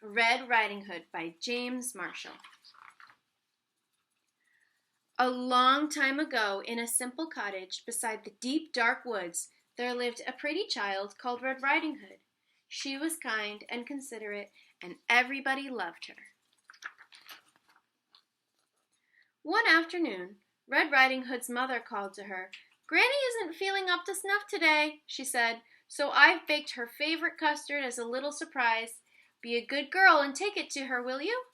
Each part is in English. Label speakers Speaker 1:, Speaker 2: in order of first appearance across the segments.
Speaker 1: Red Riding Hood by James Marshall. A long time ago, in a simple cottage beside the deep, dark woods, there lived a pretty child called Red Riding Hood. She was kind and considerate, and everybody loved her. One afternoon, Red Riding Hood's mother called to her. "Granny isn't feeling up to snuff today," she said, "so I've baked her favorite custard as a little surprise. Be a good girl and take it to her, will you?"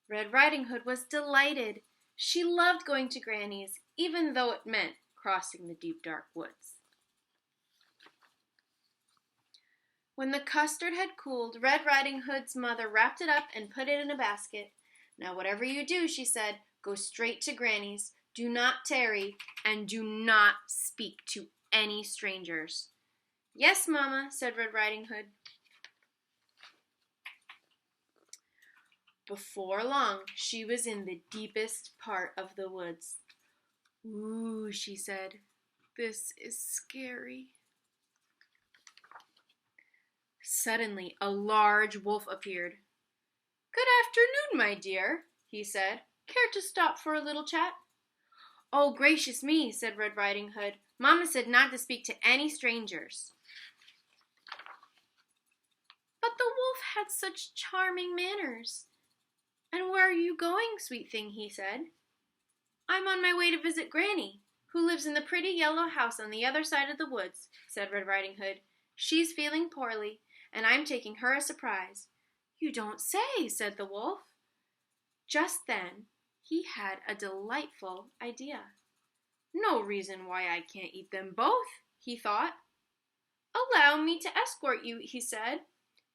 Speaker 1: Red Riding Hood was delighted. She loved going to Granny's, even though it meant crossing the deep, dark woods. When the custard had cooled, Red Riding Hood's mother wrapped it up and put it in a basket. "Now, whatever you do," she said, "go straight to Granny's. Do not tarry, and do not speak to any strangers." "Yes, Mama," said Red Riding Hood. Before long, she was in the deepest part of the woods. "Ooh," she said, "this is scary." Suddenly, a large wolf appeared. "Good afternoon, my dear," he said. "Care to stop for a little chat?" "Oh, gracious me," said Red Riding Hood. "Mama said not to speak to any strangers." But the wolf had such charming manners. "And where are you going, sweet thing?" he said. "I'm on my way to visit Granny, who lives in the pretty yellow house on the other side of the woods," said Red Riding Hood. "She's feeling poorly, and I'm taking her a surprise." "You don't say," said the wolf. Just then, he had a delightful idea. "No reason why I can't eat them both," he thought. "Allow me to escort you," he said.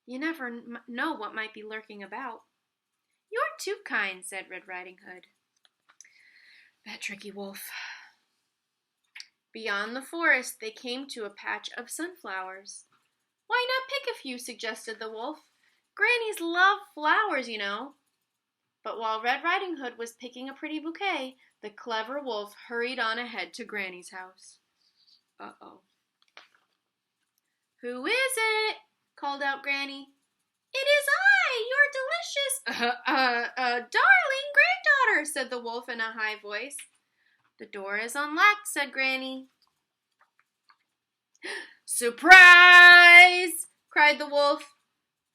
Speaker 1: "You never know what might be lurking about." "You're too kind," said Red Riding Hood. That tricky wolf. Beyond the forest, they came to a patch of sunflowers. "Why not pick a few?" suggested the wolf. "Grannies love flowers, you know." But while Red Riding Hood was picking a pretty bouquet, the clever wolf hurried on ahead to Granny's house. Uh-oh. "Who is it?" called out Granny. "It is I, your delicious, darling granddaughter," said the wolf in a high voice. "The door is unlocked," said Granny. "Surprise!" cried the wolf.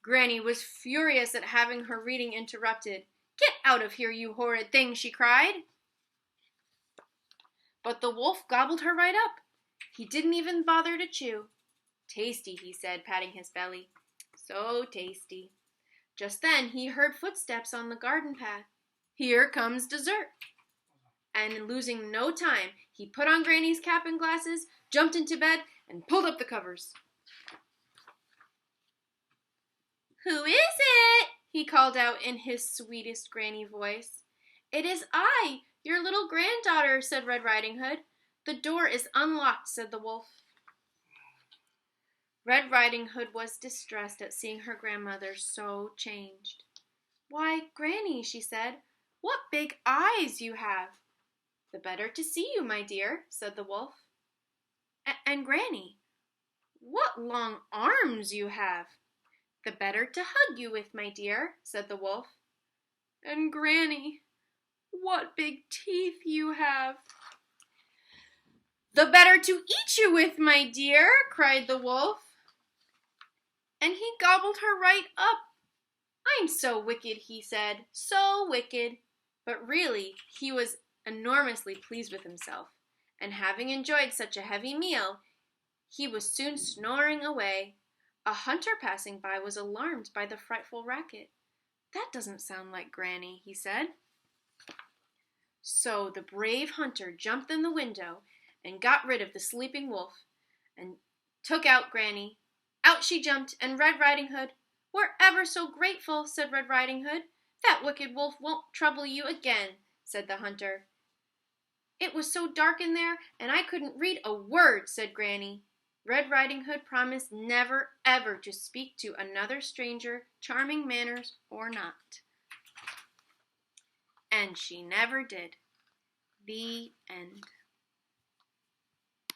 Speaker 1: Granny was furious at having her reading interrupted. "Get out of here, you horrid thing," she cried. But the wolf gobbled her right up. He didn't even bother to chew. "Tasty," he said, patting his belly. "So tasty." Just then he heard footsteps on the garden path. "Here comes dessert." And losing no time, he put on Granny's cap and glasses, jumped into bed, and pulled up the covers. "Who is it?" he called out in his sweetest Granny voice. "It is I, your little granddaughter," said Red Riding Hood. "The door is unlocked," said the wolf. Red Riding Hood was distressed at seeing her grandmother so changed. "Why, Granny," she said, "what big eyes you have." "The better to see you, my dear," said the wolf. And Granny, what long arms you have." "The better to hug you with, my dear," said the wolf. "And Granny, what big teeth you have." "The better to eat you with, my dear," cried the wolf. And he gobbled her right up. "I'm so wicked," he said, "so wicked." But really, he was enormously pleased with himself, and having enjoyed such a heavy meal, he was soon snoring away. A hunter passing by was alarmed by the frightful racket. "That doesn't sound like Granny," he said. So the brave hunter jumped in the window and got rid of the sleeping wolf and took out Granny. Out she jumped, and Red Riding Hood, "We're ever so grateful," said Red Riding Hood. "That wicked wolf won't trouble you again," said the hunter. "It was so dark in there, and I couldn't read a word," said Granny. Red Riding Hood promised never, ever to speak to another stranger, charming manners or not. And she never did. The end.